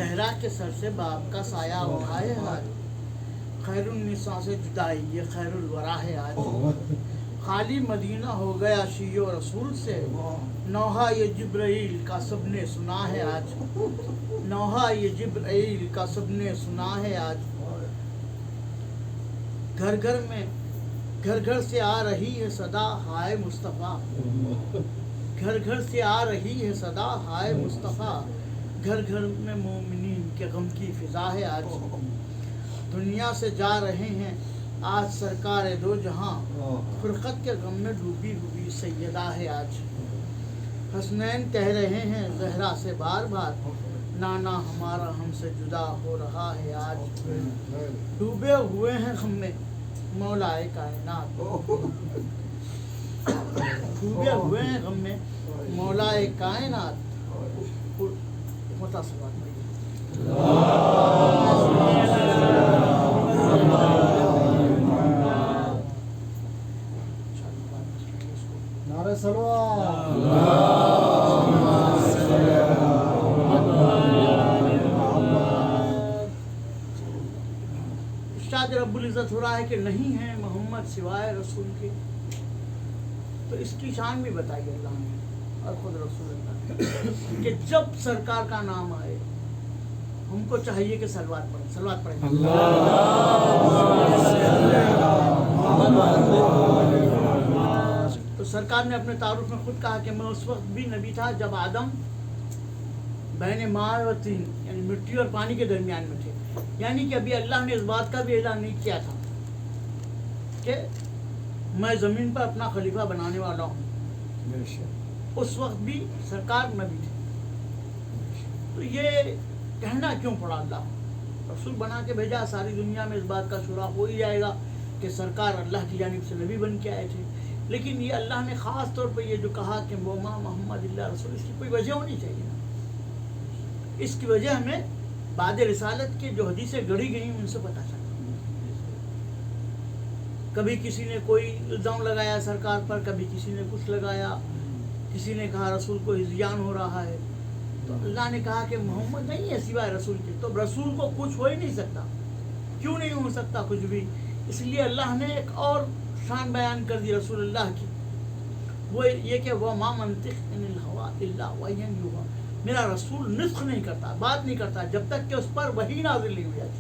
زہرا کے سر سے باپ کا سایہ اٹھا ہے آج، خیر النساء سے جدائی یہ خیر الورا ہے آج، خالی مدینہ ہو گیا شیع و رسول سے، نوحہ یہ جبرائیل کا سب نے سنا ہے آج، نوحہ یہ جبرائیل کا سب نے سنا ہے آج، گھر گھر میں گھر گھر سے آ رہی ہے صدا ہائے مصطفیٰ، گھر گھر سے آ رہی ہے صدا ہائے مصطفیٰ، گھر گھر میں مومنین کے غم کی فضا ہے آج، دنیا سے جا رہے ہیں آج سرکار دو جہاں، فرقت کے غم میں ڈوبی ہوئی سیدہ ہے آج، حسنین کہہ رہے ہیں زہرا سے بار بار، نانا ہمارا ہم سے جدا ہو رہا ہے آج، ڈوبے ہوئے ہیں غم میں مولا کائنات، ڈوبے ہوئے ہیں غم میں مولا کائنات، متصوات نعرہ صلوات، ارشاد رب العزت ہو رہا ہے کہ نہیں ہے محمد سوائے رسول کے، تو اس کی شان بھی بتائی اللہ نے اور خود رسول اللہ نے کہ جب سرکار کا نام آئے ہم کو چاہیے کہ سلوات پڑھیں تو سرکار نے اپنے تعارف میں خود کہا کہ میں اس وقت بھی نبی تھا جب آدم بین ماء و طین یعنی مٹی اور پانی کے درمیان میں تھے، یعنی کہ ابھی اللہ نے اس بات کا بھی اعلان نہیں کیا تھا کہ میں زمین پر اپنا خلیفہ بنانے والا ہوں، اس وقت بھی سرکار نبی تھے، تو یہ کہنا کیوں پڑا اللہ رسول بنا کے بھیجا، ساری دنیا میں اس بات کا شورا ہو ہی جائے گا کہ سرکار اللہ کی جانب سے نبی بن کے آئے تھے، لیکن یہ اللہ نے خاص طور پہ یہ جو کہا کہ وما محمد اللہ رسول، اس کی کوئی وجہ ہونی چاہیے نا، اس کی وجہ ہمیں بعد رسالت کے جو حدیثیں گڑھی گئی ان سے پتہ چلا، کبھی کسی نے کوئی الزام لگایا سرکار پر، کبھی کسی نے کچھ لگایا، کسی نے کہا رسول کو ہذیان ہو رہا ہے، تو اللہ نے کہا کہ محمد نہیں ہے سوائے رسول کے، تو رسول کو کچھ ہو ہی نہیں سکتا، کیوں نہیں ہو سکتا کچھ بھی، اس لیے اللہ نے ایک اور شان بیان کر دی رسول اللہ کی، وہ یہ کہ وہ ما منطق ان الہوا الا وحی یوحی، میرا رسول نطق نہیں کرتا، بات نہیں کرتا جب تک کہ اس پر وحی نازل نہیں ہو جاتی،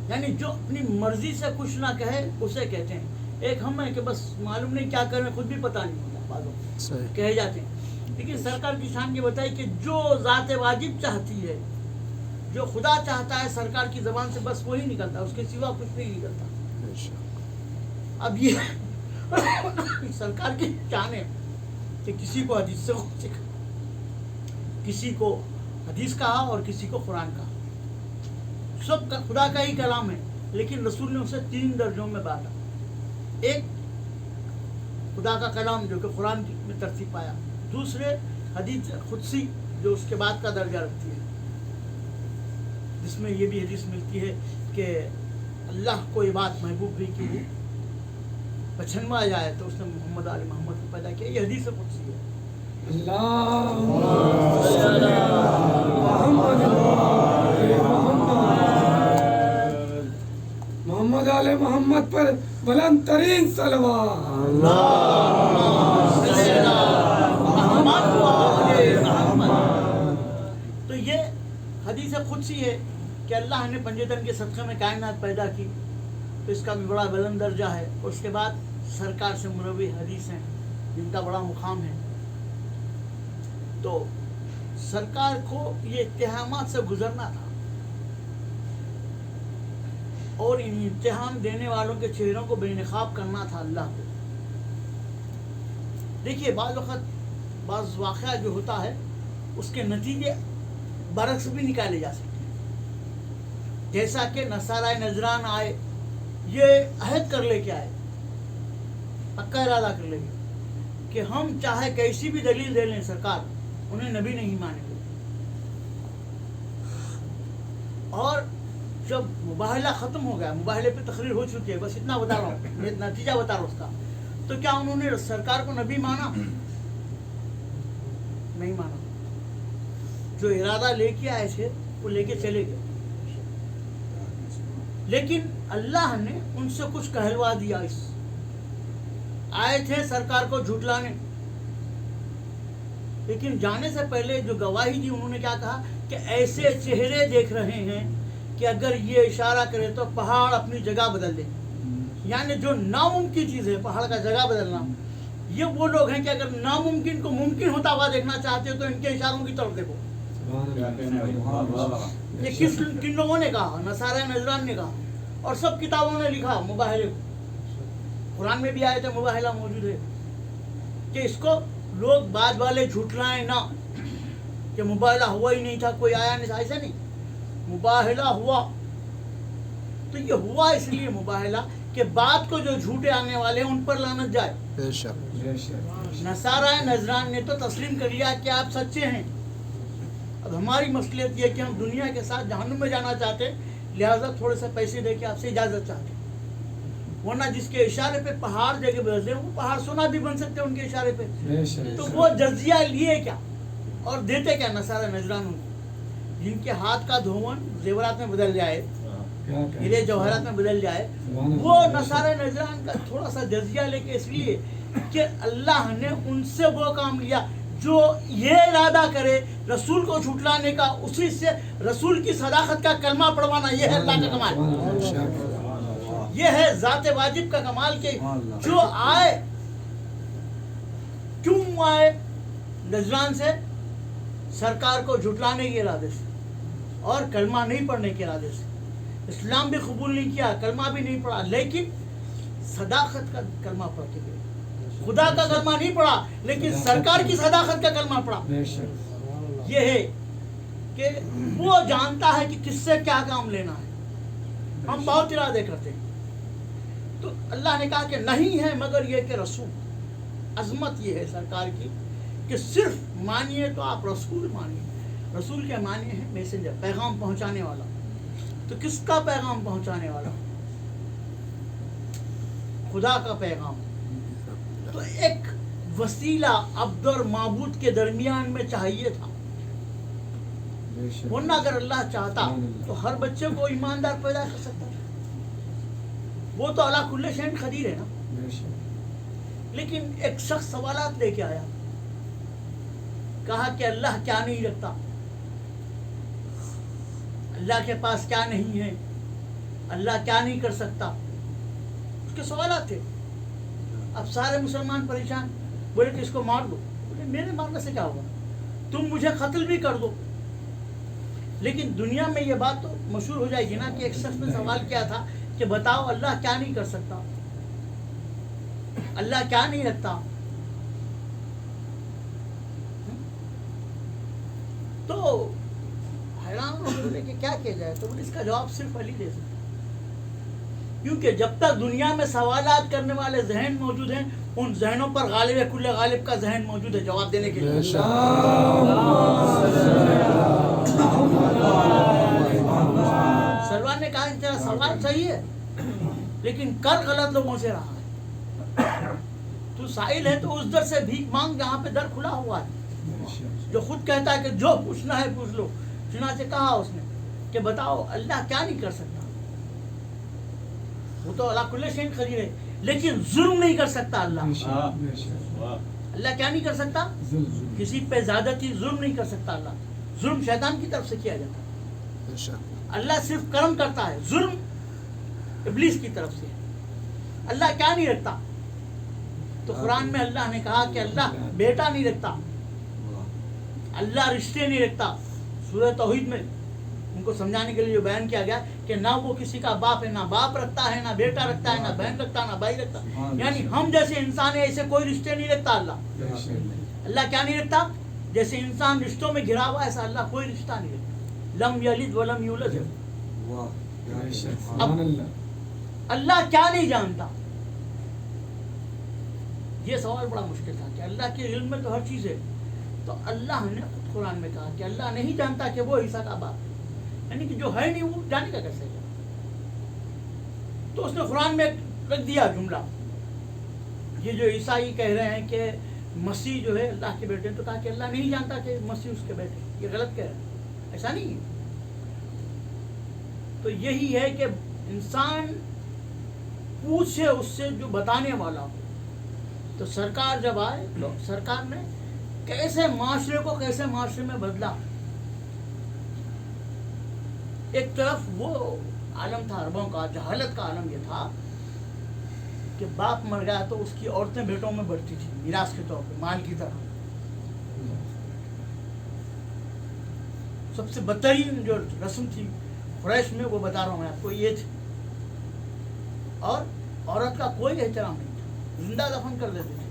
یعنی جو اپنی مرضی سے کچھ نہ کہے اسے کہتے ہیں، ایک ہم ہیں کہ بس معلوم نہیں کیا کریں خود بھی پتہ نہیں ہوتا، بعضوں کہے جاتے ہیں، لیکن سرکار کی شان یہ بتائی کہ جو ذات واجب چاہتی ہے، جو خدا چاہتا ہے سرکار کی زبان سے بس وہی نکلتا، اس کے سوا کچھ نہیں نکلتا، اب یہ سرکار کی شان ہے کہ کسی کو حدیث سے سکھا، کسی کو حدیث کہا اور کسی کو قرآن کہا، سب کا خدا کا ہی کلام ہے، لیکن رسول نے اسے 3 درجوں میں بانٹا، ایک خدا کا کلام جو کہ قرآن میں ترتیب پایا، دوسرے حدیث قدسی جو اس کے بعد کا درجہ رکھتی ہے، جس میں یہ بھی حدیث ملتی ہے کہ اللہ کو یہ بات محبوب ہوئی کہ وہ پچھنوا جائے تو اس نے محمد آل محمد کو پیدا کیا، یہ حدیث قدسی ہے، محمد آل محمد پر بلند ترین صلوات، تو یہ حدیث قدسی ہے کہ اللہ نے پنجتن کے صدقے میں کائنات پیدا کی، تو اس کا بھی بڑا بلند درجہ ہے، اور اس کے بعد سرکار سے مروی حدیث ہیں جن کا بڑا مقام ہے، تو سرکار کو یہ اتہامات سے گزرنا تھا، اور ان امتحان دینے والوں کے چہروں کو بے نقاب کرنا تھا اللہ کو، دیکھیے بعض وقت بعض واقعہ جو ہوتا ہے اس کے نتیجے برعکس بھی نکالے جا سکتے ہیں، جیسا کہ نصارہ نجران آئے، یہ عہد کر لے کے آئے، پکا ارادہ کر لے گئے کہ ہم چاہے کیسی بھی دلیل دے لیں سرکار انہیں نبی نہیں مانیں گے، اور جب مباہلہ ختم ہو گیا، مباہلے پہ تقریر ہو چکی ہے، بس اتنا بتا رہا ہوں، یہ نتیجہ بتا رہا ہوں اس کا، تو کیا انہوں نے سرکار کو نبی مانا؟ نہیں مانا، جو ارادہ لے کے آئے تھے وہ لے کے چلے گئے، لیکن اللہ نے ان سے کچھ کہلوا دیا. آئے تھے سرکار کو جھٹلانے، لیکن جانے سے پہلے جو گواہی دی انہوں نے کیا کہا کہ ایسے چہرے دیکھ رہے ہیں کہ اگر یہ اشارہ کرے تو پہاڑ اپنی جگہ بدل دے. یعنی جو ناممکن چیز ہے پہاڑ کا جگہ بدلنا، یہ وہ لوگ ہیں کہ اگر ناممکن کو ممکن ہوتا ہوا دیکھنا چاہتے ہو تو ان کے اشاروں کی طرف دیکھو. یہ کن لوگوں نے کہا؟ نصارہ نجران نے کہا، اور سب کتابوں نے لکھا مباہلے کو. قرآن میں بھی آئے تھے مباہلہ موجود ہے کہ اس کو لوگ بعد والے جھٹلائیں نہ کہ مباہلہ ہوا ہی نہیں تھا، کوئی آیا نہیں تھا. ایسا نہیں، مباہلہ ہوا. تو یہ ہوا اس لیے مباہلہ کہ بعد کو جو جھوٹے آنے والے ہیں ان پر لعنت جائے. بے شک. نصارہ نجران نے تو تسلیم کر لیا کہ آپ سچے ہیں. اب ہماری مصلحت یہ کہ ہم دنیا کے ساتھ جہنم میں جانا چاہتے، لہٰذا تھوڑے سے پیسے دے کے آپ سے اجازت چاہتے. ورنہ جس کے اشارے پہ پہاڑ جگہ بدل دیں، وہ پہاڑ سونا بھی بن سکتے ہیں ان کے اشارے پہ. تو وہ جزیہ لیے کیا اور دیتے کیا نصارہ نجران کو؟ جن کے ہاتھ کا دھون زیورات میں بدل جائے، ہیرے جوہرات میں بدل جائے، وہ نصارہ نجران کا تھوڑا سا جزیہ لے کے اس لیے کہ اللہ نے ان سے وہ کام لیا. جو یہ ارادہ کرے رسول کو جھٹلانے کا، اسی سے رسول کی صداقت کا کلمہ پڑھوانا، یہ ہے اللہ کا کمال. یہ ہے ذات واجب کا کمال کہ جو آئے، کیوں آئے نجران سے؟ سرکار کو جھٹلانے کے ارادے سے اور کلمہ نہیں پڑھنے کے ارادے سے. اسلام بھی قبول نہیں کیا، کلمہ بھی نہیں پڑھا، لیکن صداقت کا کلمہ پڑھ کے گئے. خدا کا کلمہ نہیں پڑھا لیکن سرکار کی صداقت کا کلمہ پڑھا. یہ ہے کہ وہ جانتا ہے کہ کس سے کیا کام لینا ہے. ہم بہت ارادے کرتے ہیں، تو اللہ نے کہا کہ نہیں ہے مگر یہ کہ رسول. عظمت یہ ہے سرکار کی کہ صرف مانیے تو آپ رسول مانیے. رسول کے معنی ہے میسنجر، پیغام پہنچانے والا. تو کس کا پیغام پہنچانے والا؟ خدا کا پیغام. تو ایک وسیلہ عبد اور معبود کے درمیان میں چاہیے تھا، ورنہ اگر اللہ چاہتا تو ہر بچے کو ایماندار پیدا کر سکتا. وہ تو اللہ کل شیء قدیر ہے نا. لیکن ایک شخص سوالات لے کے آیا، کہا کہ اللہ کیا نہیں رکھتا، اللہ کے پاس کیا نہیں ہے، اللہ کیا نہیں کر سکتا. اس کے سوالات تھے. اب سارے مسلمان پریشان، بولے کہ اس کو مار دو. بولے میرے مارنے سے کیا ہوگا، تم مجھے قتل بھی کر دو. لیکن دنیا میں یہ بات تو مشہور ہو جائے گی نا کہ ایک شخص نے سوال کیا تھا کہ بتاؤ اللہ کیا نہیں کر سکتا، اللہ کیا نہیں رکھتا. تو حیران بولے کہ کیا کیا جائے. تو اس کا جواب صرف علی دے سکتا، کیونکہ جب تک دنیا میں سوالات کرنے والے ذہن موجود ہیں، ان ذہنوں پر غالب کل غالب کا ذہن موجود ہے جواب دینے کے لیے. سلمان نے کہا کہ تیرا سوال صحیح ہے لیکن کر غلط لوگوں سے رہا ہے. تو سائل ہے تو اس در سے بھیک مانگ جہاں پہ در کھلا ہوا ہے، جو خود کہتا ہے کہ جو پوچھنا ہے پوچھ لو. چنانچہ کہا اس نے کہ بتاؤ اللہ کیا نہیں کر سکتا. وہ تو اللہ کل شیء قدیر ہے لیکن ظلم نہیں کر سکتا. اللہ اللہ کیا نہیں کر سکتا؟ کسی پہ زیادتی ظلم نہیں کر سکتا. اللہ ظلم شیطان کی طرف سے کیا جاتا ہے. اللہ صرف کرم کرتا ہے، ظلم ابلیس کی طرف سے. اللہ کیا نہیں رکھتا؟ تو قرآن میں اللہ نے کہا کہ اللہ بیٹا نہیں رکھتا، اللہ رشتے نہیں رکھتا. سورہ توحید میں ان کو سمجھانے کے لیے جو بیان کیا گیا کہ نہ وہ کسی کا باپ ہے، نہ باپ رکھتا ہے، نہ بیٹا رکھتا ہے، نہ بہن رکھتا ہے، نہ بھائی رکھتا. یعنی ہم جیسے انسان ہیں ایسے کوئی رشتے نہیں رکھتا اللہ. اللہ کیا نہیں رکھتا؟ جیسے انسان رشتوں میں گھرا ہوا ایسا اللہ کوئی رشتہ نہیں رکھتا. لم یلد ولم یولد. اب اللہ کیا نہیں جانتا؟ یہ سوال بڑا مشکل تھا کہ اللہ کے علم میں تو ہر چیز ہے. تو اللہ نے خود قرآن میں کہا کہ اللہ نہیں جانتا کہ وہ عیسیٰ کا باپ ہے، یعنی کہ جو ہے نہیں وہ جانے کا کیسے ہے. تو اس نے قرآن میں رکھ دیا جملہ. یہ جو عیسائی کہہ رہے ہیں کہ مسیح جو ہے اللہ کے بیٹے، تو کہا کہ اللہ نہیں جانتا کہ مسیح اس کے بیٹے. یہ غلط کہہ رہے ہیں، ایسا نہیں ہے. تو یہی ہے کہ انسان پوچھے اس سے جو بتانے والا ہو. تو سرکار جب آئے تو سرکار نے کیسے معاشرے میں بدلا. ایک طرف وہ عالم تھا عربوں کا، جہالت کا عالم یہ تھا کہ باپ مر گیا تو اس کی عورتیں بیٹوں میں بڑھتی تھی میراث کے طور پہ، مال کی طرح. سب سے بدترین جو رسم تھی قریش میں، وہ بتا رہا ہوں میں آپ کو، یہ تھی. اور عورت کا کوئی احترام نہیں تھا، زندہ دفن کر دیتے تھے.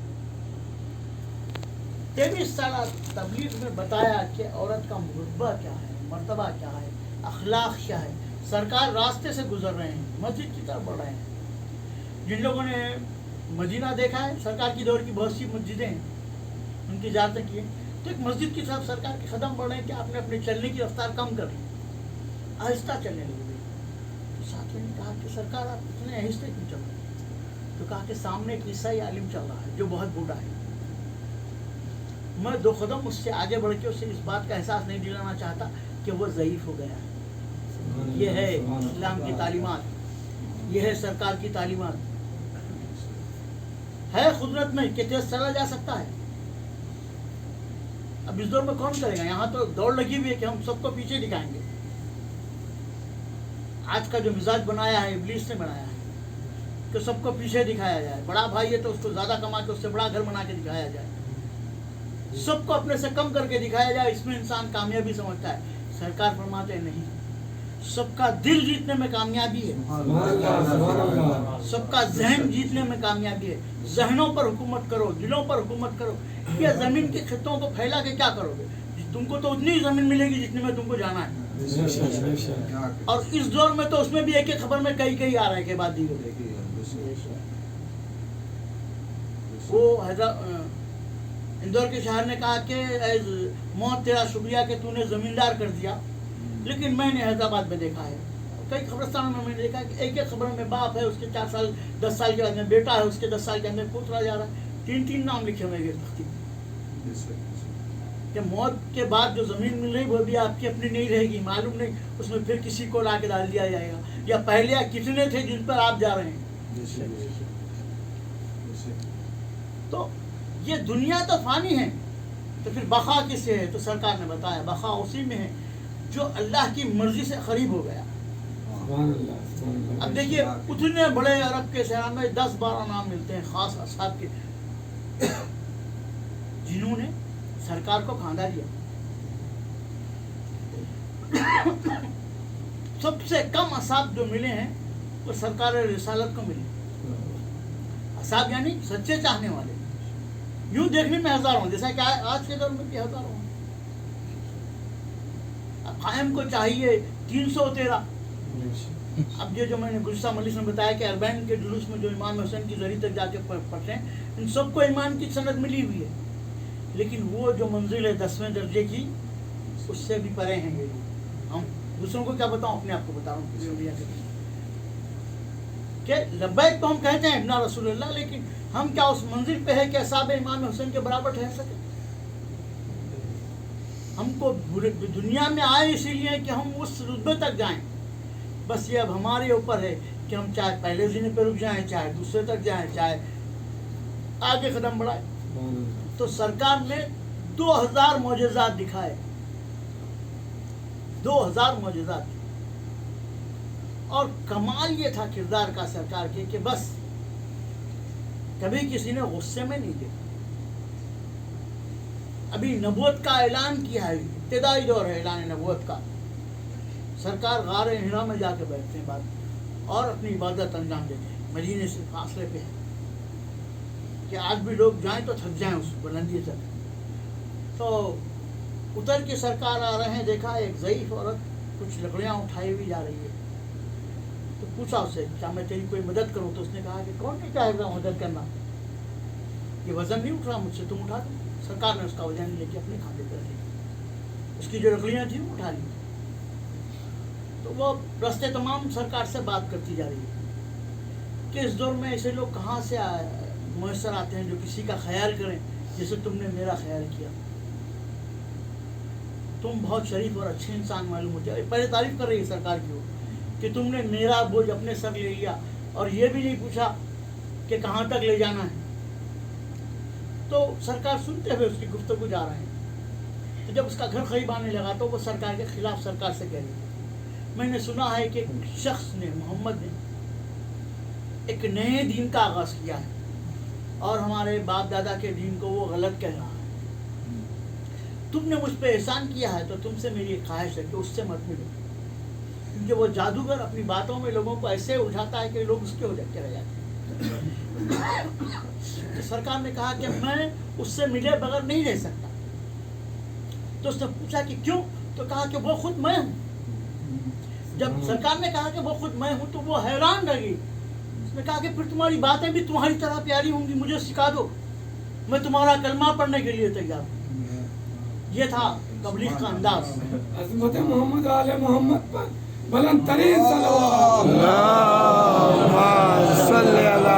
23 سالہ تبلیغ میں بتایا کہ عورت کا رتبہ کیا ہے، مرتبہ کیا ہے، اخلاق کیا ہے. سرکار راستے سے گزر رہے ہیں، مسجد کی طرف بڑھ رہے ہیں. جن لوگوں نے مدینہ دیکھا ہے، سرکار کی دور کی بہت سی مسجدیں ہیں، ان کی زیارتیں کی ہیں، تو ایک مسجد کی طرف سرکار کے قدم بڑھ رہے ہیں کہ آپ نے اپنے چلنے کی رفتار کم کر لی، آہستہ چلنے لگے. تو ساتھ میں نے کہا کہ سرکار آپ اتنے آہستہ کیوں چل رہے ہیں؟ تو کہا کہ سامنے ایک عیسائی عالم چل رہا ہے جو بہت بوڑھا ہے. میں 2 قدم اس سے آگے بڑھ کے اسے اس بات کا احساس نہیں دلانا چاہتا کہ وہ ضعیف ہو گیا ہے. یہ ہے اسلام کی تعلیمات، یہ ہے سرکار کی تعلیمات. ہے قدرت میں کہ تیز چلا جا سکتا ہے. اب اس دور میں کون کرے گا؟ یہاں تو دوڑ لگی ہوئی ہے کہ ہم سب کو پیچھے دکھائیں گے. آج کا جو مزاج بنایا ہے ابلیس نے بنایا ہے کہ سب کو پیچھے دکھایا جائے. بڑا بھائی ہے تو اس کو زیادہ کما کے اس سے بڑا گھر بنا کے دکھایا جائے، سب کو اپنے سے کم کر کے دکھایا جائے. اس میں انسان کامیابی سمجھتا ہے. سرکار فرماتے ہیں نہیں، سب کا دل جیتنے میں کامیابی ہے، سب کا ذہن جیتنے میں کامیابی ہے. ذہنوں پر حکومت کرو، دلوں پر حکومت کرو. یہ زمین کے خطوں کو پھیلا کے کیا کرو گے؟ تم کو تو اتنی زمین ملے گی جتنے میں تم کو جانا ہے. اور اس دور میں تو اس میں بھی ایک ایک خبر میں کئی آ رہے کے بعد دی گئی. وہ اندور کے شہر نے کہا کہ اے موت تیرا شکریہ کہ تو نے زمیندار کر دیا. لیکن میں نے حیدرآباد میں دیکھا ہے، کئی قبرستانوں میں میں نے دیکھا کہ ایک ایک خبر میں باپ ہے، اس کے 4 سال 10 سال کے بعد میں بیٹا ہے، اس کے 10 سال کے اندر پوترا جا رہا ہے. 3 نام لکھے ہوئے گئے تختی کہ موت کے بعد جو زمین مل رہی وہ بھی آپ کی اپنی نہیں رہے گی. معلوم نہیں اس میں پھر کسی کو لا کے ڈال دیا جائے گا، یا پہلے کتنے تھے جن پر آپ جا رہے ہیں. تو یہ دنیا تو فانی ہے، تو پھر بقا کس سے ہے؟ تو سرکار نے بتایا بقا اسی میں ہے جو اللہ کی مرضی سے قریب ہو گیا. اب دیکھیے اتنے بڑے عرب کے شہر میں 10-12 نام ملتے ہیں خاص اصحاب کے جنہوں نے سرکار کو کھاندہ دیا. سب سے کم اصحاب جو ملے ہیں وہ سرکار رسالت کو ملے. اصحاب یعنی سچے چاہنے والے. یوں دیکھنے میں ہزاروں، جیسا کہ آج کے دور میں بھی ہزاروں. اب قائم کو چاہیے 313. اب یہ جو میں نے گلشہ مجلس میں بتایا کہ اربعین کے جلوس میں جو امام حسین کی زری تک جا کے پڑھتے ہیں، ان سب کو ایمان کی سند ملی ہوئی ہے. لیکن وہ جو منزل ہے 10ویں درجے کی، اس سے بھی پرے ہیں یہ. ہم دوسروں کو کیا بتاؤں، اپنے آپ کو بتا رہا ہوں کہ لبیک تو ہم کہتے ہیں ابن رسول اللہ، لیکن ہم کیا اس منزل پہ ہے کہ اصحاب امام حسین کے برابر ٹھہر سکے؟ ہم کو دنیا میں آئے اسی لیے کہ ہم اس رتبے تک جائیں. بس یہ اب ہمارے اوپر ہے کہ ہم چاہے پہلے زینے پہ رک جائیں، چاہے دوسرے تک جائیں، چاہے آگے قدم بڑھائیں. تو سرکار نے 2000 معجزات دکھائے، 2000 معجزات. اور کمال یہ تھا کردار کا سرکار کے کہ بس کبھی کسی نے غصے میں نہیں دیکھا. ابھی نبوت کا اعلان کیا ہے، ابتدائی دور ہے اعلان نبوت کا. سرکار غار حرا میں جا کے بیٹھتے ہیں بعد اور اپنی عبادت انجام دیتے ہیں. مدینے سے فاصلے پہ ہے کہ آج بھی لوگ جائیں تو تھک جائیں اس بلندی تک. تو اتر کے سرکار آ رہے ہیں، دیکھا ایک ضعیف عورت کچھ لکڑیاں اٹھائی ہوئی جا رہی ہے. تو پوچھا اس سے کیا میں تیری کوئی مدد کروں؟ تو اس نے کہا کہ کون نہیں چاہے گا مدد کرنا، یہ وزن نہیں اٹھ رہا مجھ سے، تم اٹھا دو. سرکار نے اس کا وزن لے کے اپنے کھاتے پہ رکھی، اس کی جو لکڑیاں تھیں وہ اٹھا لی. تو وہ رستے تمام سرکار سے بات کرتی جا رہی ہے کہ اس دور میں ایسے لوگ کہاں سے میسر آتے ہیں جو کسی کا خیال کریں جیسے تم نے میرا خیال کیا. تم بہت شریف اور اچھے انسان معلوم ہوتے ہیں. پہلے تعریف کر رہی ہے سرکار کی کہ تم نے میرا بوجھ اپنے سر لے لیا اور یہ بھی نہیں پوچھا کہ کہاں تک لے جانا ہے. تو سرکار سنتے ہوئے اس کی گفتگو جا رہے ہیں. تو جب اس کا گھر قریب آنے لگا تو وہ سرکار کے خلاف سرکار سے کہہ رہی ہے میں نے سنا ہے کہ ایک شخص نے محمد نے ایک نئے دین کا آغاز کیا ہے اور ہمارے باپ دادا کے دین کو وہ غلط کہہ رہا ہے. تم نے مجھ پہ احسان کیا ہے تو تم سے میری ایک خواہش ہے کہ اس سے مت ملو کیونکہ وہ جادوگر اپنی باتوں میں لوگوں کو ایسے الجھاتا ہے کہ لوگ اس کے ہو کے رہ جاتے ہیں. تو سرکار نے کہا کہ میں اس سے ملے بغیر نہیں رہ سکتا. تو اس نے پوچھا کہ کیوں؟ تو کہا کہ وہ خود میں ہوں. جب سرکار نے کہا کہ وہ خود میں ہوں تو وہ حیران رہ گئی. اس نے کہا کہ پھر تمہاری باتیں بھی تمہاری طرح پیاری ہوں گی, مجھے سکھا دو, میں تمہارا کلمہ پڑھنے کے لیے تیار ہوں. یہ تھا تبلیغ کا انداز. عظمت محمد آل محمد پر بلند ترین صلوات. اللهم صل على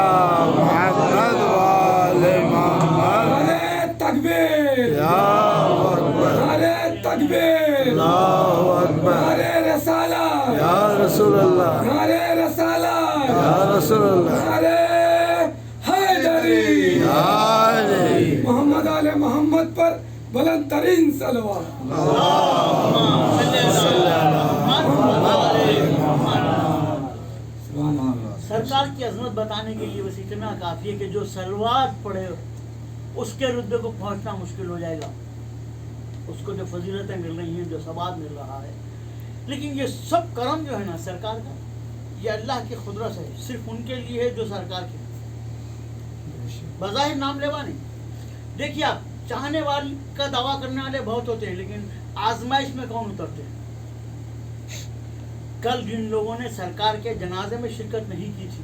محمد وآل محمد. نعرہ تکبیر, یا اکبر, نعرہ تکبیر, اللہ اکبر, نعرہ رسالت, یا رسول اللہ, نعرہ رسالت, یا رسول اللہ, نعرہ حیدری. حیدری. محمد آل محمد پر بلند ترین صلوات. سرکار کی عظمت بتانے کے لیے بس اتنا کافی ہے کہ جو سلوات پڑھے اس کے رتبے کو پہنچنا مشکل ہو جائے گا. اس کو جو فضیلتیں مل رہی ہیں, جو ثواب مل رہا ہے. لیکن یہ سب کرم جو ہے نا سرکار کا, یہ اللہ کی قدرت ہے, صرف ان کے لیے ہے جو سرکار کے بظاہر نام لیوا نہیں. دیکھیے آپ, چاہنے والے کا دعویٰ کرنے والے بہت ہوتے ہیں لیکن آزمائش میں کون اترتے ہیں؟ کل جن لوگوں نے سرکار کے جنازے میں شرکت نہیں کی تھی,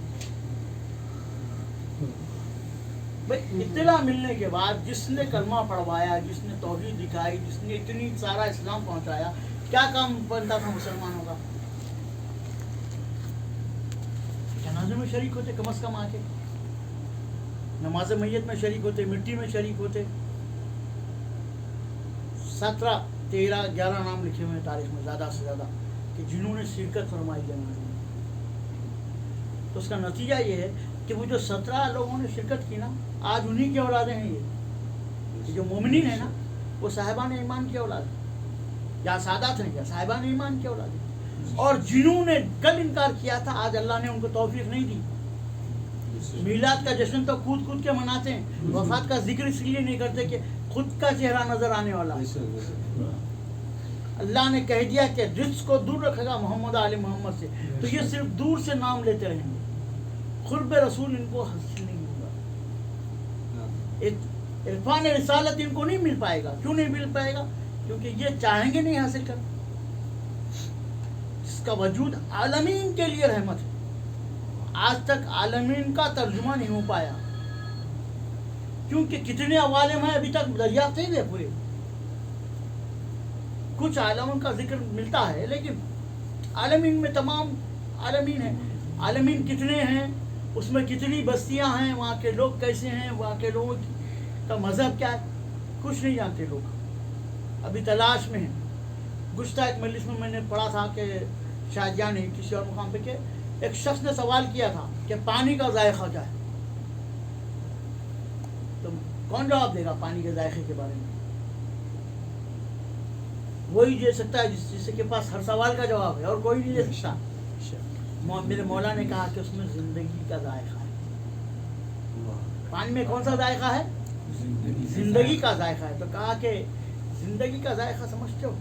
بھائی اطلاع ملنے کے بعد جس نے کلمہ پڑھوایا, جس نے توحید دکھائی, جس نے اتنی سارا اسلام پہنچایا, کیا کام بنتا تھا مسلمانوں کا؟ جنازے میں شریک ہوتے, کم از کم آ کے نماز میت میں شریک ہوتے, مٹی میں شریک ہوتے. 17, 13, 11 نام لکھے ہوئے ہیں تاریخ میں زیادہ سے زیادہ کہ جنہوں نے شرکت فرمائی جنازے میں. تو اس کا نتیجہ یہ ہے کہ وہ جو 17 لوگوں نے شرکت کی نا, آج انہی کی اولادیں ہیں. یہ جو مومنین ہیں نا وہ صاحبان ایمان کی اولاد ہیں, یا سادات ہیں یا صاحبان ایمان کی اولاد ہیں. اور جنہوں نے کل انکار کیا تھا آج اللہ نے ان کو توفیق نہیں دی. میلاد کا جشن تو کود کود کے مناتے ہیں, وفات کا ذکر اس لیے نہیں کرتے کہ خود کا چہرہ نظر آنے والا. اللہ نے کہہ دیا کہ رزق کو دور رکھے گا محمد آل محمد سے, تو یہ صرف دور سے نام لیتے رہیں گے. قرب رسول ان کو حاصل نہیں ہوگا, عرفان رسالت ان کو نہیں مل پائے گا. کیوں نہیں مل پائے گا؟ کیونکہ یہ چاہیں گے نہیں حاصل کرنا. جس کا وجود عالمین کے لیے رحمت ہے, آج تک عالمین کا ترجمہ نہیں ہو پایا کیونکہ کتنے عوالم ہیں ابھی تک دریافت نہیں ہوئے پورے. کچھ عالموں کا ذکر ملتا ہے لیکن عالمین میں تمام عالمین ہیں. عالمین کتنے ہیں, اس میں کتنی بستیاں ہیں, وہاں کے لوگ کیسے ہیں, وہاں کے لوگوں کا مذہب کیا ہے, کچھ نہیں جانتے لوگ, ابھی تلاش میں ہیں. گزشتہ ایک مجلس میں نے پڑھا تھا کہ شاید یا نہیں کسی اور مقام پہ کہ ایک شخص نے سوال کیا تھا کہ پانی کا ذائقہ کیا ہے. تو کون جواب دے گا پانی کے ذائقے کے بارے میں؟ وہی دے سکتا ہے جس کے پاس ہر سوال کا جواب ہے, اور کوئی نہیں دے سکتا. میرے مولا نے کہا کہ اس میں زندگی کا ذائقہ ہے. پانی میں کون سا ذائقہ ہے؟ زندگی کا ذائقہ ہے. تو کہا کہ زندگی کا ذائقہ سمجھتے ہو؟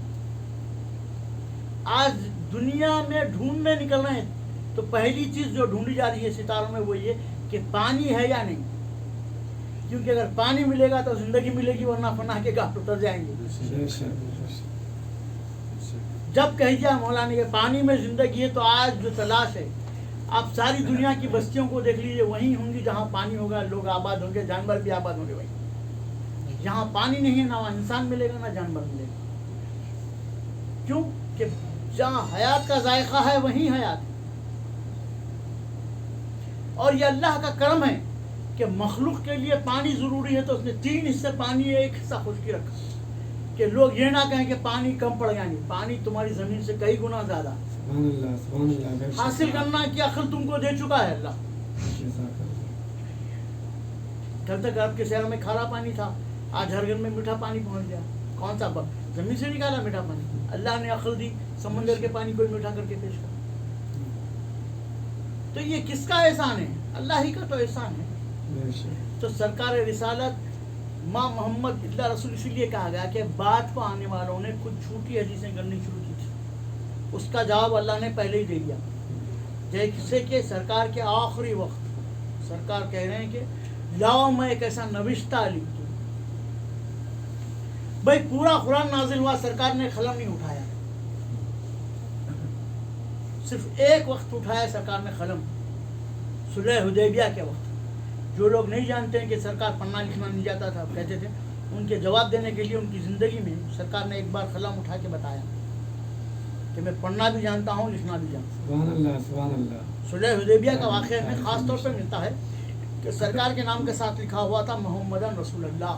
آج دنیا میں ڈھونڈنے نکل رہے ہیں تو پہلی چیز جو ڈھونڈی جا رہی ہے ستاروں میں وہ یہ کہ پانی ہے یا نہیں. کیونکہ اگر پانی ملے گا تو زندگی ملے گی, ورنہ فنا کے گھاٹ اتر جائیں گے. جب کہہ دیا مولا نے کہ پانی میں زندگی ہے, تو آج جو تلاش ہے, آپ ساری دنیا کی بستیوں کو دیکھ لیجیے, وہیں ہوں گی جہاں پانی ہوگا لوگ آباد ہوں گے, جانور بھی آباد ہوں گے. وہیں جہاں پانی نہیں ہے نہ وہاں انسان ملے گا نہ جانور ملے گا. کیوں کہ جہاں حیات کا ذائقہ ہے وہیں حیات ہے. اور یہ اللہ کا کرم ہے کہ مخلوق کے لیے پانی ضروری ہے, تو اس نے 3 حصے پانی, 1 حصہ خشکی رکھا کہ لوگ یہ نہ کہیں کہ پانی کم پڑ گیا، نہیں، پانی تمہاری زمین سے کئی گنا زیادہ سبحان اللہ سبحان اللہ حاصل کرنا کی عقل تم کو دے چکا ہے اللہ. کل تک آپ کے شہر میں کھارا پانی تھا، آج ہر گھر میں میٹھا پانی پہنچ گیا. کون سا زمین سے نکالا میٹھا پانی؟ اللہ نے عقل دی، سمندر کے پانی کو میٹھا کر کے پیش کر. تو یہ کس کا احسان ہے؟ اللہ ہی کا تو احسان ہے. تو سرکار رسالت ماں محمد اللہ رسول اسی لیے کہا گیا کہ بعد کو آنے والوں نے کچھ جھوٹی حدیثیں کرنی شروع کی تھی، اس کا جواب اللہ نے پہلے ہی دے دیا. جیسے کہ سرکار کے آخری وقت سرکار کہہ رہے ہیں کہ لاؤ میں ایک ایسا نوشتہ لکھ دوں. بھائی پورا قرآن نازل ہوا، سرکار نے قلم نہیں اٹھایا، صرف ایک وقت اٹھایا سرکار نے قلم، صلح حدیبیہ کے وقت. جو لوگ نہیں جانتے ہیں کہ سرکار پڑھنا لکھنا نہیں جاتا تھا کہتے تھے، ان کے جواب دینے کے لیے ان کی زندگی میں سرکار نے ایک بار قلم اٹھا کے بتایا کہ میں پڑھنا بھی جانتا ہوں، لکھنا بھی جانتا ہوں. سبحان اللہ سبحان اللہ. صلح حدیبیہ کا واقعہ میں خاص طور پہ ملتا ہے کہ سرکار کے نام کے ساتھ لکھا ہوا تھا محمد رسول اللہ.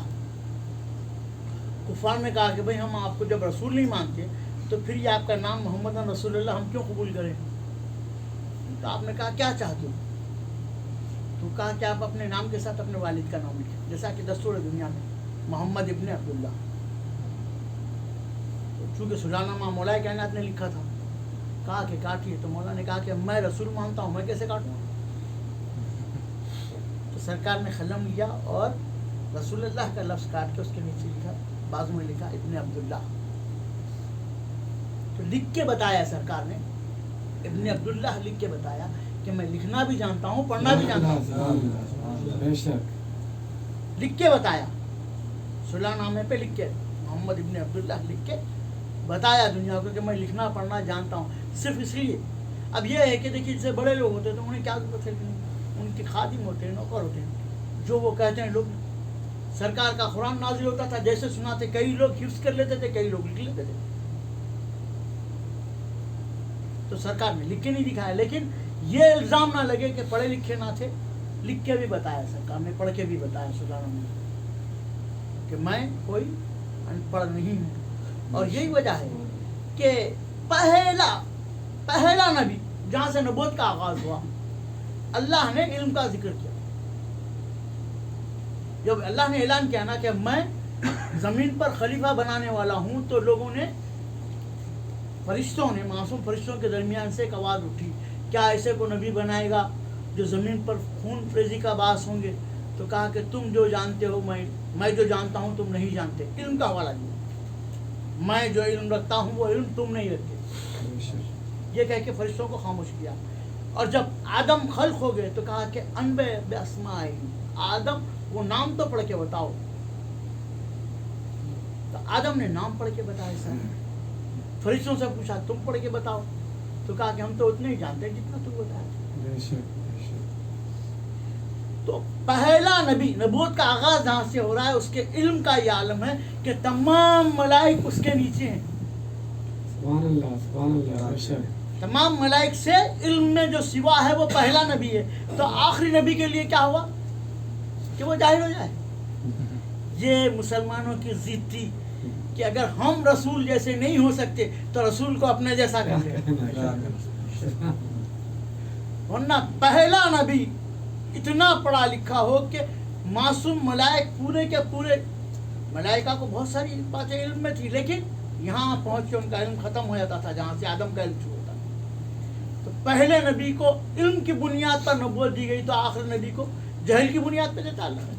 کفار نے کہا کہ بھئی ہم آپ کو جب رسول نہیں مانتے تو پھر یہ آپ کا نام محمد رسول اللہ ہم کیوں قبول کریں؟ تو آپ نے کہا کیا چاہتے ہو؟ تو کہا کہ آپ اپنے نام کے ساتھ اپنے والد کا نام لکھیں، جیسا کہ دستور دنیا میں محمد ابن عبداللہ. تو چونکہ سلانامہ مولا کائنات نے لکھا تھا، کہا کہ کاٹیے. تو مولا نے کہا کہ میں رسول مانتا ہوں، میں کیسے کاٹوں؟ تو سرکار نے قلم لیا اور رسول اللہ کا لفظ کاٹ کے اس کے نیچے لکھا، بازو میں لکھا ابن عبداللہ. تو لکھ کے بتایا سرکار نے، ابن عبداللہ لکھ کے بتایا کہ میں لکھنا بھی جانتا ہوں، پڑھنا بھی جانتا ہوں. بے شک لکھ کے بتایا، صلح نامے پہ لکھ کے، محمد ابن عبداللہ لکھ کے بتایا دنیا کو کہ میں لکھنا پڑھنا جانتا ہوں. صرف اس لیے. اب یہ ہے کہ دیکھیے جیسے بڑے لوگ ہوتے ہیں تو انہیں کیا ضرورت ہے، ان کے خادم ہوتے ہیں، نوکر ہوتے ہیں، جو وہ کہتے ہیں لوگ. سرکار کا قرآن نازل ہوتا تھا، جیسے سناتے کئی لوگ حفظ کر لیتے تھے، کئی لوگ لکھ لیتے تھے. تو سرکار نے لکھ کے نہیں دکھایا. لیکن یہ الزام نہ لگے کہ پڑھے لکھے نہ تھے، لکھ کے بھی بتایا سرکار نے، پڑھ کے بھی بتایا سلام نے کہ میں کوئی ان پڑھ نہیں ہوں. اور یہی وجہ ہے کہ پہلا نبی جہاں سے نبوت کا آغاز ہوا، اللہ نے علم کا ذکر کیا. جب اللہ نے اعلان کیا نا کہ میں زمین پر خلیفہ بنانے والا ہوں، تو لوگوں نے، فرشتوں نے، معصوم فرشتوں کے درمیان سے ایک آواز اٹھی، کیا ایسے کو نبی بنائے گا جو زمین پر خون ریزی کا باعث ہوں گے؟ تو کہا کہ تم جو جانتے ہو میں جو جانتا ہوں تم نہیں جانتے. علم کا حوالہ دیا، میں جو علم رکھتا ہوں وہ علم تم نہیں رکھتے. یہ کہہ کے فرشتوں کو خاموش کیا. اور جب آدم خلق ہو گئے تو کہا کہ انبے باسمائہم، آدم وہ نام تو پڑھ کے بتاؤ. تو آدم نے نام پڑھ کے بتایا. سر فرشتوں سے پوچھا تم پڑھ کے بتاؤ، تو کہا کہ ہم تو اتنے ہی جانتے ہیں جتنا تم بتایا. تو پہلا نبی، نبوت کا آغاز جہاں سے ہو رہا ہے، اس کے علم کا یہ عالم ہے کہ تمام ملائک اس کے نیچے ہیں. سبحان اللہ سبحان اللہ. بے شک تمام ملائک سے علم میں جو سوا ہے وہ پہلا نبی ہے. تو آخری نبی کے لیے کیا ہوا کہ وہ ظاہر ہو جائے. یہ مسلمانوں کی ضد تھی کہ اگر ہم رسول جیسے نہیں ہو سکتے تو رسول کو اپنے جیسا کر لیں. ورنہ پہلا نبی اتنا پڑھا لکھا ہو کہ معصوم ملائک پورے کے پورے، ملائکہ کو بہت ساری باتیں علم میں تھی، لیکن یہاں پہنچ کے ان کا علم ختم ہو جاتا تھا جہاں سے آدم کا علم شروع ہوتا. تو پہلے نبی کو علم کی بنیاد پر نبوت دی گئی، تو آخر نبی کو جہل کی بنیاد پہ دیتا اللہ.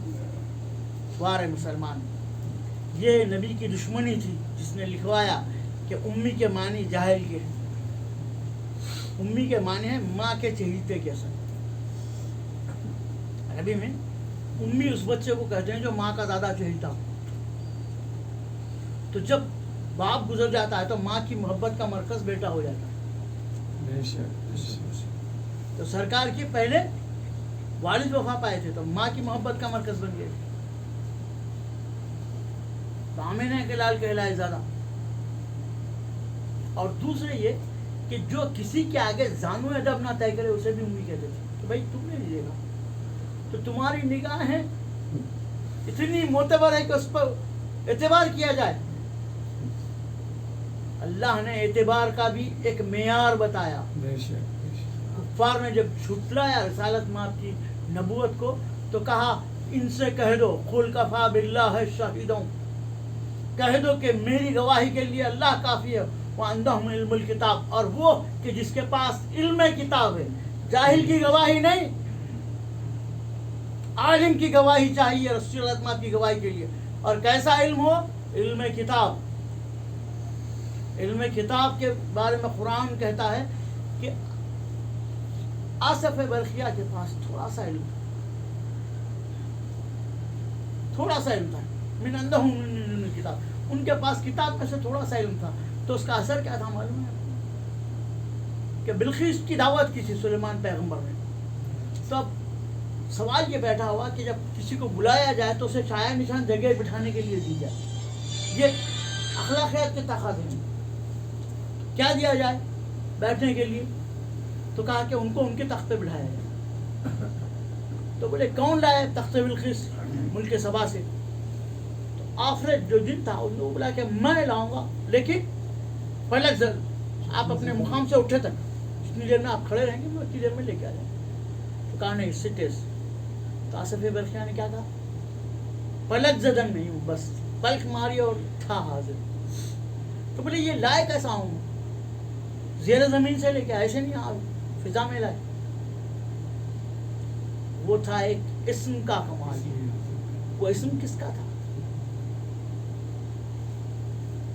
سوارے مسلمان، یہ نبی کی دشمنی تھی جس نے لکھوایا کہ امی کے معنی جاہل کے ہیں. امی کے معنی ہیں ماں کے چہیتے کے اثر. عربی میں امی اس بچے کو کہتے ہیں جو ماں کا زیادہ چہیتا ہو. تو جب باپ گزر جاتا ہے تو ماں کی محبت کا مرکز بیٹا ہو جاتا ہے. تو سرکار کی پہلے والد وفا پائے تھے تو ماں کی محبت کا مرکز بن گئے. تو آمینہ کے لال کہلائے زیادہ. اور دوسرے یہ کہ جو کسی کے آگے زانو ادب نہ طے کرے اسے بھی امی کہتے تھے کہ بھائی تم نے لیجیے گا تو تمہاری نگاہیں اتنی معتبر ہے کہ اس پر اعتبار کیا جائے. اللہ نے اعتبار کا بھی ایک معیار بتایا. بے شک بے شک. کفار نے جب جھٹلایا رسالت میں آپ کی نبوت کو تو کہا ان سے کہہ دو قل کفا باللہ شہیدوں، کہہ دو کہ میری گواہی کے لیے اللہ کافی ہے. وعندہم علم الکتاب، اور وہ کہ جس کے پاس علم کتاب ہے. جاہل کی گواہی نہیں، عالم کی گواہی چاہیے رسول اللہ کی گواہی کے لیے. اور کیسا علم ہو؟ علم کتاب. علم کتاب کے بارے میں قرآن کہتا ہے کہ آصف برخیہ کے پاس تھوڑا سا علم تھا. من عندہم من کتاب، ان کے پاس کتاب میں سے تھوڑا سا علم تھا. تو اس کا اثر کیا تھا معلوم ہے؟ کہ بلقیس کی دعوت کی تھی سلیمان پیغمبر نے. تو اب سوال یہ بیٹھا ہوا کہ جب کسی کو بلایا جائے تو اسے چھایا نشان جگہ بٹھانے کے لیے دی جائے. یہ اخلاقیات کے تقاضے ہیں. کیا دیا جائے بیٹھنے کے لیے؟ تو کہا کہ ان کو ان کے تخت پہ بٹھایا جائے. تو بولے کون لائے تخت بلقیس ملک سبا سے؟ تو آخر جو دن تھا ان کو بولا کہ میں لاؤں گا، لیکن پلک زر آپ اپنے مقام سے اٹھے تک جتنی دیر میں آپ کھڑے رہیں گے میں اتنی دیر میں لے کے آ جائیں. تو کہا نہیں سٹیس. تو آصف برخیہ نے کیا کہا؟ پلک زدن نہیں ہوں، بس پلک ماری اور تھا حاضر. تو بولے یہ لائے کیسا ہوں؟ زیر زمین سے لے کے ایسے نہیں آپ فضا میں لائے. وہ تھا ایک اسم کا کمال. وہ اسم کس کا تھا؟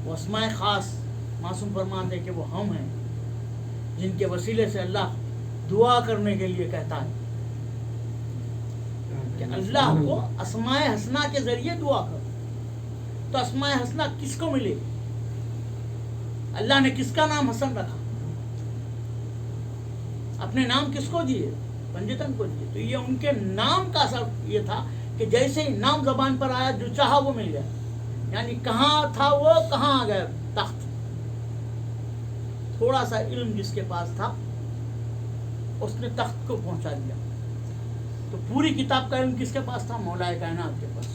وہ اسماء خاص معصوم فرمان دے کہ وہ ہم ہیں جن کے وسیلے سے اللہ دعا کرنے کے لیے کہتا ہے کہ اللہ کو اسماء حسنہ کے ذریعے دعا کرو. تو اسماء حسنہ کس کو ملے؟ اللہ نے کس کا نام حسن رکھا؟ اپنے نام کس کو دیے؟ پنجتن کو دیے. تو یہ ان کے نام کا اثر یہ تھا کہ جیسے ہی نام زبان پر آیا جو چاہا وہ مل گیا. یعنی کہاں تھا وہ کہاں آ گیا تخت. تھوڑا سا علم جس کے پاس تھا اس نے تخت کو پہنچا دیا. تو پوری کتاب کا علم کس کے پاس تھا؟ مولا کائنات کے پاس.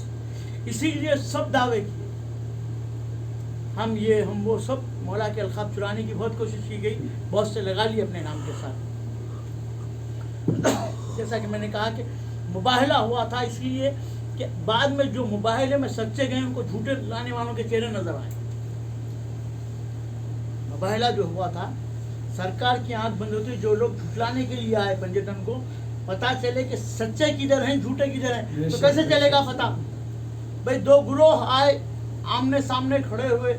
اسی لیے سب دعوے کیے ہم وہ سب. مولا کے القاب چرانے کی بہت کوشش کی گئی، بہت سے لگا لیے اپنے نام کے ساتھ. جیسا کہ میں نے کہا کہ مباہلہ ہوا تھا اس لیے کہ بعد میں جو مباہلے میں سچے گئے ان کو جھوٹے لانے والوں کے چہرے نظر آئے. مباہلہ جو ہوا تھا سرکار کی آنکھ بند ہوتی، جو لوگ جھٹلانے کے لیے آئے پنجتن کو پتا چلے کہ سچے کدھر ہیں جھوٹے کدھر ہیں تو کیسے چلے گا پتہ؟ بھائی دو گروہ آئے آمنے سامنے کھڑے ہوئے،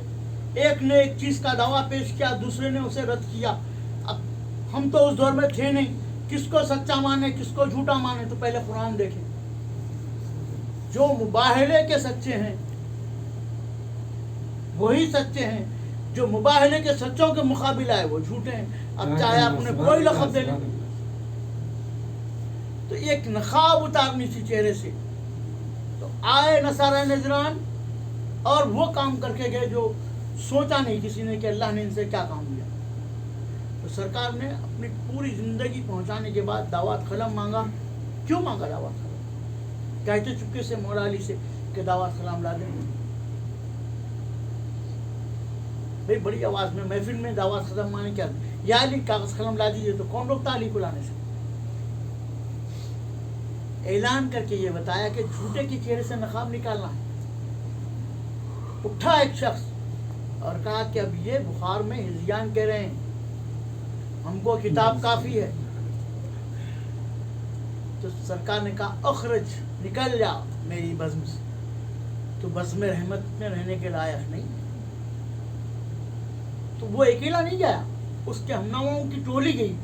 ایک نے ایک چیز کا دعویٰ پیش کیا، دوسرے نے اسے رد کیا. اب ہم تو اس دور میں تھے نہیں، کس کو سچا مانے کس کو جھوٹا مانے؟ تو پہلے قرآن دیکھیں. جو مباہلے کے سچے ہیں وہی سچے ہیں، جو مباہلے کے سچوں کے مقابل آئے وہ جھوٹے ہیں. اب چاہے آپ نے کوئی لقب دے لیں. تو ایک نقاب اتارنی تھی چہرے سے. تو آئے نصارہ نجران اور وہ کام کر کے گئے جو سوچا نہیں کسی نے کہ اللہ نے ان سے کیا کام دیا. تو سرکار نے اپنی پوری زندگی پہنچانے کے بعد دعوت خلم مانگا. کیوں مانگا دعوت خلم؟ کہتے چپکے سے مولا علی سے کہ دعوت خلم لا دیں. بھائی بڑی آواز میں محفل میں دعوت خلم مانے کیا یا علی کاغذ قلم لا دیجیے. تو کون روکتا علی کو لانے سے؟ اعلان کر کے یہ بتایا کہ جھوٹے کے چہرے سے نقاب نکالنا ہے. اٹھا ایک شخص اور کہا کہ اب یہ بخار میں ہزیان کہہ رہے ہیں، ہم کو کتاب کافی ہے. تو سرکار نے کہا اخرج، نکل جا میری بزم سے، تو بزم رحمت میں رہنے کے لائق نہیں. تو وہ اکیلا نہیں گیا، اس کے ہمناموں کی ٹولی گئی.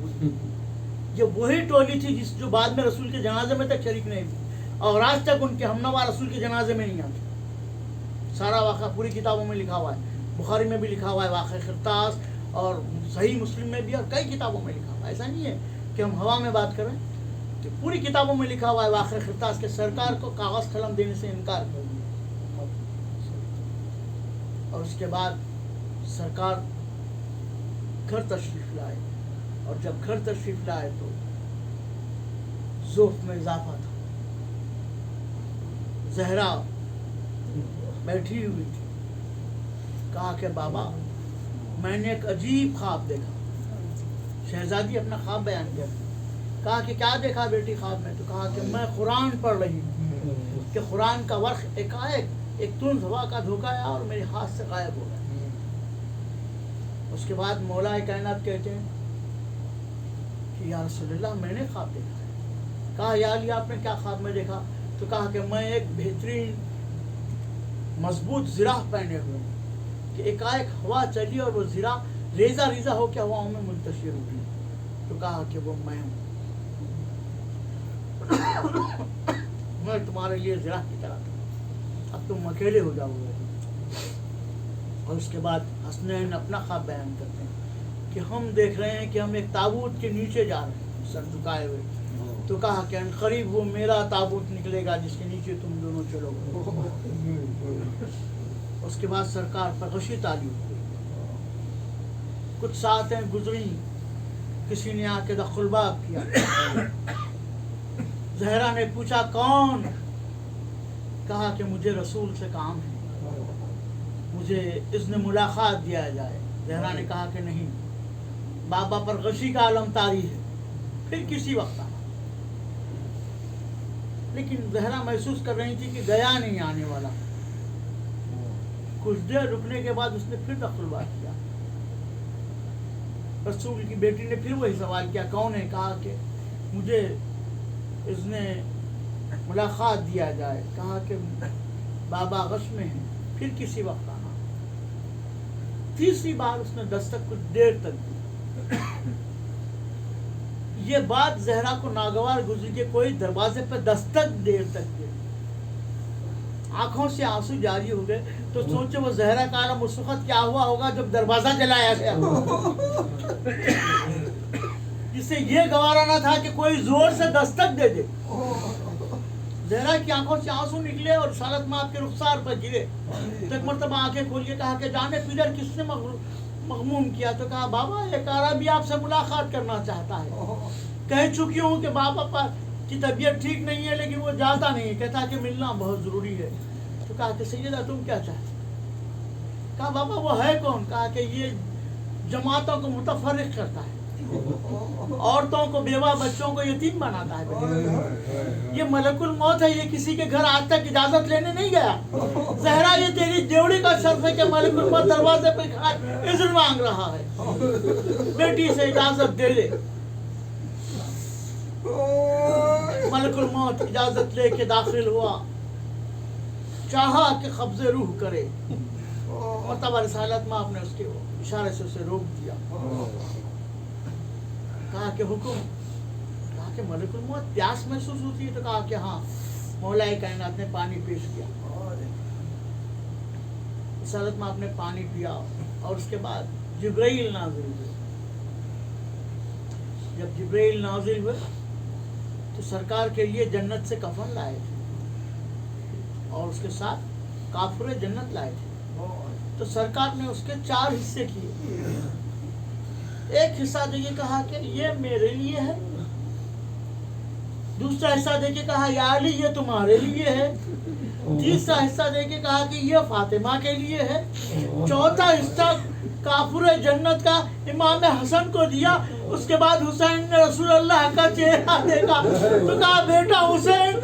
یہ وہی ٹولی تھی جو بعد میں رسول کے جنازے میں تک شریک نہیں تھی، اور آج تک ان کے ہمنوا رسول کے جنازے میں نہیں آتے. سارا واقعہ پوری کتابوں میں لکھا ہوا ہے. بخاری میں بھی لکھا ہوا ہے واقعہ خرطاس، اور صحیح مسلم میں بھی، اور کئی کتابوں میں لکھا ہوا ہے. ایسا نہیں ہے کہ ہم ہوا میں بات کریں، کہ پوری کتابوں میں لکھا ہوا ہے واقعہ خرطاس کے سرکار کو کاغذ قلم دینے سے انکار کر دیا. اور اس کے بعد سرکار گھر تشریف لائے، اور جب گھر تشریف لائے تو زوف میں اضافہ تھا. زہرا بیٹھی ہوئی تھی. کہا کہ بابا میں نے ایک عجیب خواب دیکھا. شہزادی اپنا خواب بیان کیا. کہا کہ کیا دیکھا بیٹی خواب میں؟ تو کہا کہ میں قرآن پڑھ رہی ہوں کہ قرآن کا ورق ایک تند ہوا کا دھوکا آیا اور میرے ہاتھ سے غائب ہو گیا. اس کے بعد مولا کائنات کہتے ہیں کہ یا رسول اللہ میں نے خواب دیکھا ہے. کہا یا علی آپ نے کیا خواب میں دیکھا؟ تو کہا کہ میں ایک بہترین مضبوط زرہ پہنے ہوئے ہوں کہ ایک ہوا چلی اور وہ زرہ ریزہ ریزہ ہو کے ہواؤں میں منتشر ہو گئی. تو کہا کہ وہ میں ہوں. میں تمہارے لیے زرہ کی طرح تھا، اب تم اکیلے ہو جاؤ گے. اور اس کے بعد حسنین اپنا خواب بیان کرتے ہیں کہ ہم دیکھ رہے ہیں کہ ہم ایک تابوت کے نیچے جا رہے ہیں سر جھکائے ہوئے. تو کہا کہ عنقریب وہ میرا تابوت نکلے گا جس کے نیچے تم دونوں چلو گے. اس کے بعد سرکار پر غشی تعلیم ہوئی. کچھ ساعتیں گزری، کسی نے آ کے دخل باب کیا. زہرا نے پوچھا کون؟ کہا کہ مجھے رسول سے کام ہے، مجھے اذن ملاقات دیا جائے. زہرا نے کہا کہ نہیں، بابا پر غشی کا علم طاری ہے، پھر کسی وقت آنا. لیکن زہرا محسوس کر رہی تھی کہ گیا نہیں آنے والا. کچھ دیر رکنے کے بعد اس نے پھر دخل بات کیا. رسول کی بیٹی نے پھر وہی سوال کیا کون ہے؟ کہا کہ مجھے اذن ملاقات دیا جائے. کہا کہ بابا غش میں ہیں، پھر کسی وقت آنا. تیسری بار اس نے دستک کچھ دیر تک دی. یہ بات زہرا کو ناگوار گزری کہ کوئی دروازے پہ دستک دیر تک دی. آنکھوں سے آنسو جاری ہو گئے. تو سوچے وہ زہرا کا عالم اس وقت کیا ہوا ہوگا جب دروازہ جلایا گیا، جسے یہ گوارا نہ تھا کہ کوئی زور سے دستک دے دے. زہرا کی آنکھوں سے آنسو نکلے اور رسالت ماں کے رخسار پر گرے. تو ایک مرتبہ آنکھیں کھولیے کہا کہ جانے پیدر کس نے مغموم کیا؟ تو کہا بابا ایک عربی آپ سے ملاقات کرنا چاہتا ہے. کہہ چکی ہوں کہ بابا پر کی طبیعت ٹھیک نہیں ہے لیکن وہ جاتا نہیں، کہتا کہ ملنا بہت ضروری ہے. تو کہا کہ سیدہ تم کیا چاہتے؟ کہا بابا وہ ہے کون؟ کہا کہ یہ جماعتوں کو متفرق کرتا ہے، عورتوں کو بیوہ، بچوں کو یتیم بناتا ہے. یہ ملک الموت ہے، یہ کسی کے گھر آج تک اجازت لینے نہیں گیا. زہرا یہ تیری دیوڑی کا شرف ہے کہ ملک الموت دروازے پہ کھڑا اذن مانگ رہا ہے، بیٹی سے اجازت دے لے. ملک الموت اجازت لے کے داخل ہوا، چاہا کہ قبض روح کرے. مرتبہ رسالت ماں نے اس کے اشارے سے اسے روک دیا. کہا کہ حکم. کہا کہ ملک الموت پیاس محسوس ہوتی ہے؟ تو کہا کہ ہاں. مولا کائنات نے پانی پیش کیا. رسالت ماں نے پانی پیا اور اس کے بعد جبرائیل نازل ہوئے. جب جبرائیل نازل ہوئے تو سرکار کے لیے جنت سے کفن لائے تھے اور اس کے ساتھ کافر جنت لائے تھے. تو سرکار نے اس کے 4 حصے کیے. ایک حصہ دے کے کہا کہ یہ میرے لیے ہے. دوسرا حصہ دے کے کہا یا علی یہ تمہارے لیے ہے. تیسرا حصہ دے کے کہا کہ یہ فاطمہ کے لیے ہے. چوتھا حصہ کافر جنت کا امام حسن کو دیا. اس کے بعد حسین نے رسول اللہ کا چہرہ دیکھا تو کہا بیٹا حسین